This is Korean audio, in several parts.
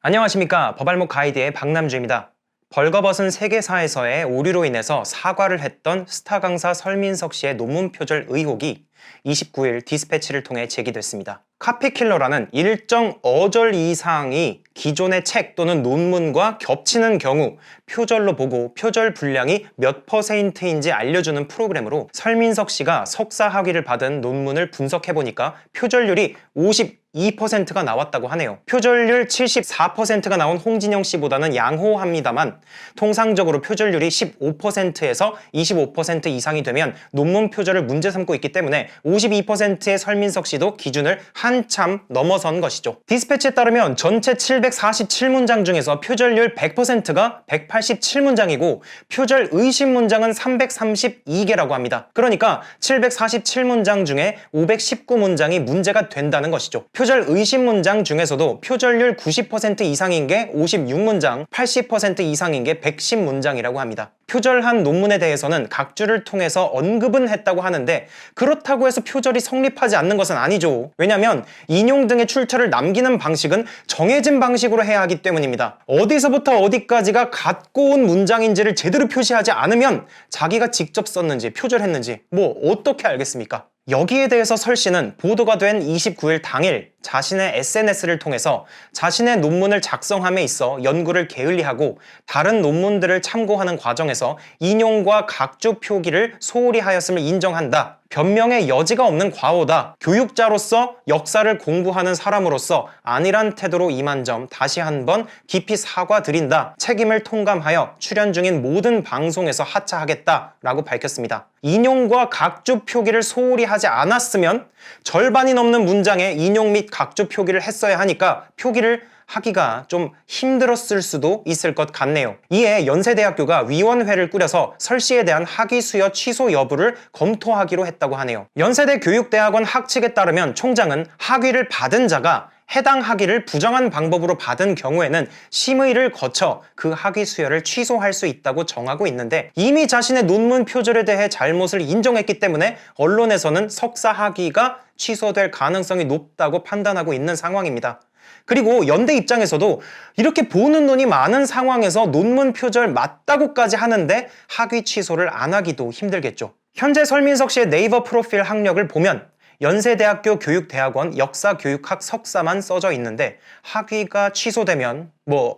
안녕하십니까. 법알목 가이드의 박남주입니다. 벌거벗은 세계사에서의 오류로 인해서 사과를 했던 스타 강사 설민석 씨의 논문 표절 의혹이 29일 디스패치를 통해 제기됐습니다. 카피킬러라는 일정 어절 이상이 기존의 책 또는 논문과 겹치는 경우 표절로 보고 표절 분량이 몇 %인지 알려주는 프로그램으로 설민석 씨가 석사 학위를 받은 논문을 분석해보니까 표절률이 52%가 나왔다고 하네요. 표절률 74%가 나온 홍진영 씨보다는 양호합니다만 통상적으로 표절률이 15%에서 25% 이상이 되면 논문 표절을 문제 삼고 있기 때문에 52%의 설민석 씨도 기준을 한참 넘어선 것이죠. 디스패치에 따르면 전체 747문장 중에서 표절률 100%가 187문장이고 표절 의심 문장은 332개라고 합니다. 그러니까 747문장 중에 519문장이 문제가 된다는 것이죠. 표절 의심 문장 중에서도 표절률 90% 이상인 게 56문장, 80% 이상인 게 110문장이라고 합니다. 표절한 논문에 대해서는 각주를 통해서 언급은 했다고 하는데 그렇다고 해서 표절이 성립하지 않는 것은 아니죠. 왜냐하면 인용 등의 출처를 남기는 방식은 정해진 방식으로 해야 하기 때문입니다. 어디서부터 어디까지가 갖고 온 문장인지를 제대로 표시하지 않으면 자기가 직접 썼는지 표절했는지 어떻게 알겠습니까? 여기에 대해서 설 씨는 보도가 된 29일 당일 자신의 SNS를 통해서 자신의 논문을 작성함에 있어 연구를 게을리하고 다른 논문들을 참고하는 과정에서 인용과 각주 표기를 소홀히 하였음을 인정한다. 변명의 여지가 없는 과오다. 교육자로서 역사를 공부하는 사람으로서 안일한 태도로 임한 점 다시 한번 깊이 사과드린다. 책임을 통감하여 출연 중인 모든 방송에서 하차하겠다라고 밝혔습니다. 인용과 각주 표기를 소홀히 하지 않았으면 절반이 넘는 문장에 인용 및 각주 표기를 했어야 하니까 표기를 하기가 좀 힘들었을 수도 있을 것 같네요. 이에 연세대학교가 위원회를 꾸려서 설 씨에 대한 학위 수여 취소 여부를 검토하기로 했다고 하네요. 연세대 교육대학원 학측에 따르면 총장은 학위를 받은 자가 해당 학위를 부정한 방법으로 받은 경우에는 심의를 거쳐 그 학위 수여를 취소할 수 있다고 정하고 있는데 이미 자신의 논문 표절에 대해 잘못을 인정했기 때문에 언론에서는 석사 학위가 취소될 가능성이 높다고 판단하고 있는 상황입니다. 그리고 연대 입장에서도 이렇게 보는 눈이 많은 상황에서 논문 표절 맞다고까지 하는데 학위 취소를 안 하기도 힘들겠죠. 현재 설민석 씨의 네이버 프로필 학력을 보면 연세대학교 교육대학원 역사교육학 석사만 써져 있는데 학위가 취소되면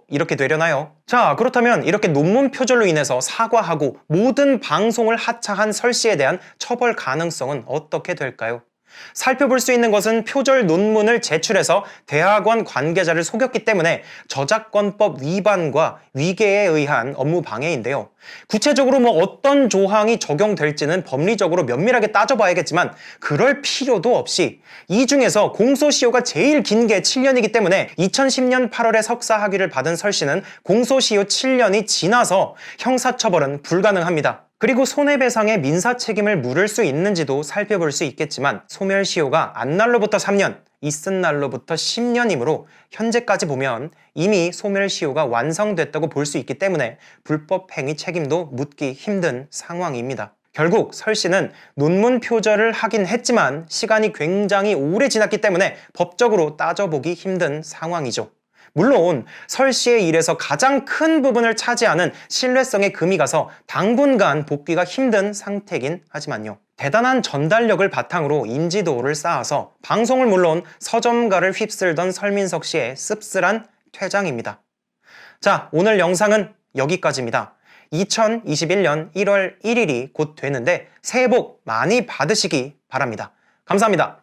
이렇게 되려나요? 자, 그렇다면 이렇게 논문 표절로 인해서 사과하고 모든 방송을 하차한 설 씨에 대한 처벌 가능성은 어떻게 될까요? 살펴볼 수 있는 것은 표절 논문을 제출해서 대학원 관계자를 속였기 때문에 저작권법 위반과 위계에 의한 업무 방해인데요. 구체적으로 어떤 조항이 적용될지는 법리적으로 면밀하게 따져봐야겠지만 그럴 필요도 없이 이 중에서 공소시효가 제일 긴 게 7년이기 때문에 2010년 8월에 석사 학위를 받은 설 씨는 공소시효 7년이 지나서 형사처벌은 불가능합니다. 그리고 손해배상의 민사 책임을 물을 수 있는지도 살펴볼 수 있겠지만 소멸시효가 안 날로부터 3년, 있은 날로부터 10년이므로 현재까지 보면 이미 소멸시효가 완성됐다고 볼 수 있기 때문에 불법행위 책임도 묻기 힘든 상황입니다. 결국 설 씨는 논문 표절을 하긴 했지만 시간이 굉장히 오래 지났기 때문에 법적으로 따져보기 힘든 상황이죠. 물론 설 씨의 일에서 가장 큰 부분을 차지하는 신뢰성에 금이 가서 당분간 복귀가 힘든 상태긴 하지만요. 대단한 전달력을 바탕으로 인지도를 쌓아서 방송을 물론 서점가를 휩쓸던 설민석 씨의 씁쓸한 퇴장입니다. 자, 오늘 영상은 여기까지입니다. 2021년 1월 1일이 곧 되는데 새해 복 많이 받으시기 바랍니다. 감사합니다.